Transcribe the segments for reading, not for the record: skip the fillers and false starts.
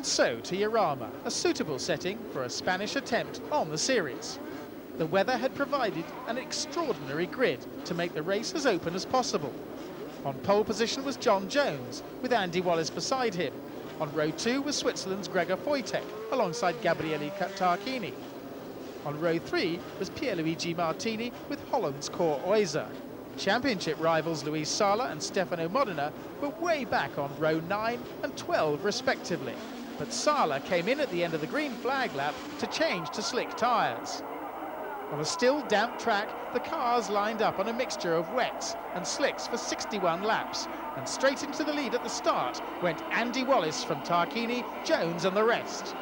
So to Jarama, a suitable setting for a Spanish attempt on the series. The weather had provided an extraordinary grid to make the race as open as possible. On pole position was John Jones, with Andy Wallace beside him. On row 2 was Switzerland's Gregor Wojtek, alongside Gabriele Tarquini. On row 3 was Pierluigi Martini, with Holland's Cor Oyser. Championship rivals Luis Sala and Stefano Modena were way back on row 9 and 12 respectively. But Sala came in at the end of the green flag lap to change to slick tyres. On a still damp track, the cars lined up on a mixture of wets and slicks for 61 laps, and straight into the lead at the start went Andy Wallace from Tarquini, Jones and the rest.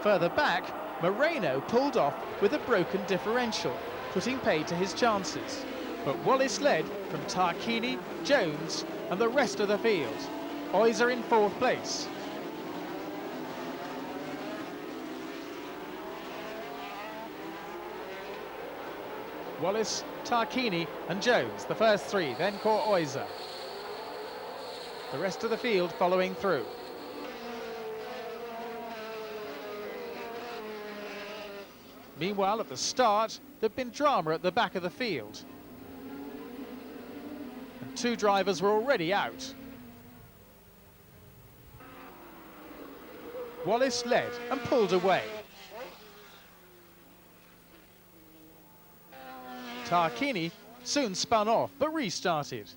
Further back, Moreno pulled off with a broken differential, putting pay to his chances. But Wallace led from Tarquini, Jones and the rest of the field. Oyser in 4th place. Wallace, Tarquini and Jones, the first 3, then Cor Oyser. The rest of the field following through. Meanwhile, at the start, there'd been drama at the back of the field. And 2 drivers were already out. Wallace led and pulled away. Tarquini soon spun off, but restarted.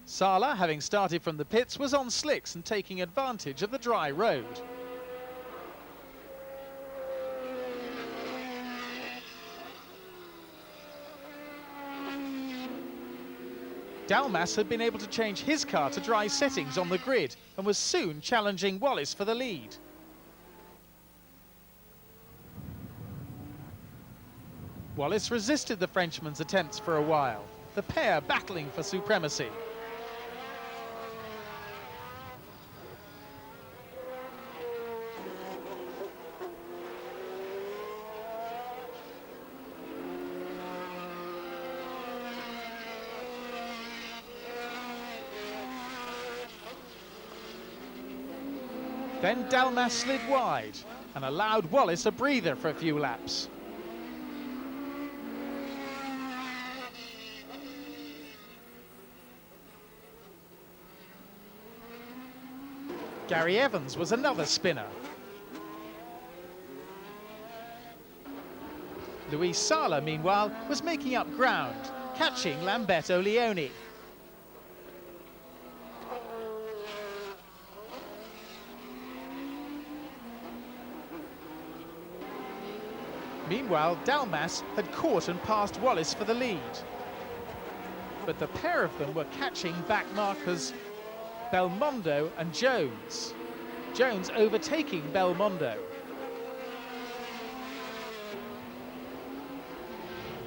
Sala, having started from the pits, was on slicks and taking advantage of the dry road. Dalmas had been able to change his car to dry settings on the grid and was soon challenging Wallace for the lead. Wallace resisted the Frenchman's attempts for a while, the pair battling for supremacy. Then Dalmas slid wide and allowed Wallace a breather for a few laps. Gary Evans was another spinner. Luis Sala, meanwhile, was making up ground, catching Lamberto Leoni. Meanwhile, Dalmas had caught and passed Wallace for the lead. But the pair of them were catching back markers Belmondo and Jones. Jones overtaking Belmondo.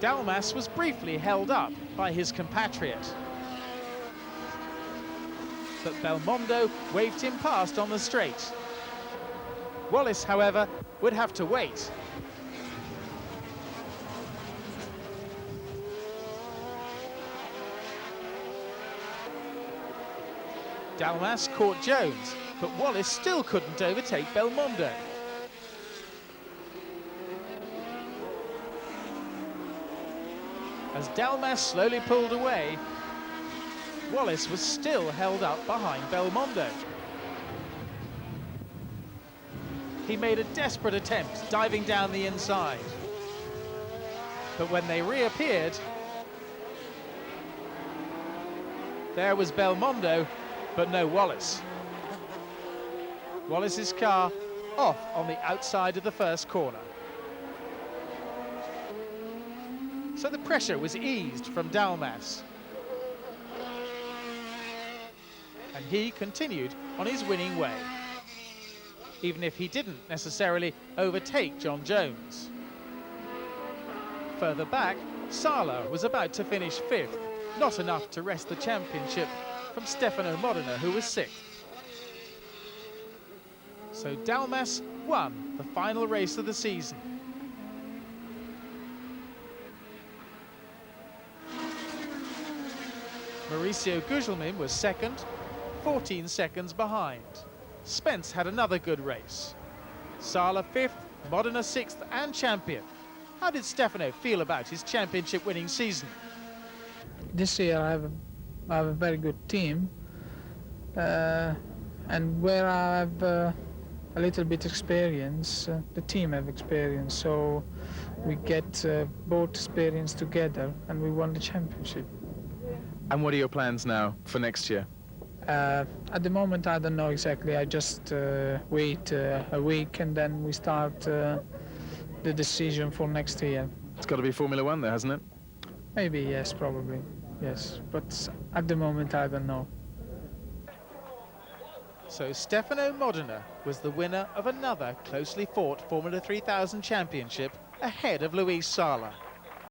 Dalmas was briefly held up by his compatriot. But Belmondo waved him past on the straight. Wallace, however, would have to wait. Dalmas caught Jones, but Wallace still couldn't overtake Belmondo. As Dalmas slowly pulled away, Wallace was still held up behind Belmondo. He made a desperate attempt, diving down the inside. But when they reappeared, there was Belmondo, but no Wallace. Wallace's car off on the outside of the first corner. So the pressure was eased from Dalmas. And he continued on his winning way, even if he didn't necessarily overtake John Jones. Further back, Sala was about to finish 5th, not enough to wrest the championship from Stefano Modena, who was 6th. So Dalmas won the final race of the season. Mauricio Gugelmin was second, 14 seconds behind. Spence had another good race. Sala fifth, Modena sixth and champion. How did Stefano feel about his championship-winning season? This year I have a very good team, and where I have a little bit experience, the team have experience, so we get both experience together and we won the championship. And what are your plans now for next year? At the moment I don't know exactly, I just wait a week and then we start the decision for next year. It's got to be Formula One there, hasn't it? Maybe, yes, probably, yes, but at the moment I don't know. So Stefano Modena was the winner of another closely fought Formula 3000 championship ahead of Luis Sala.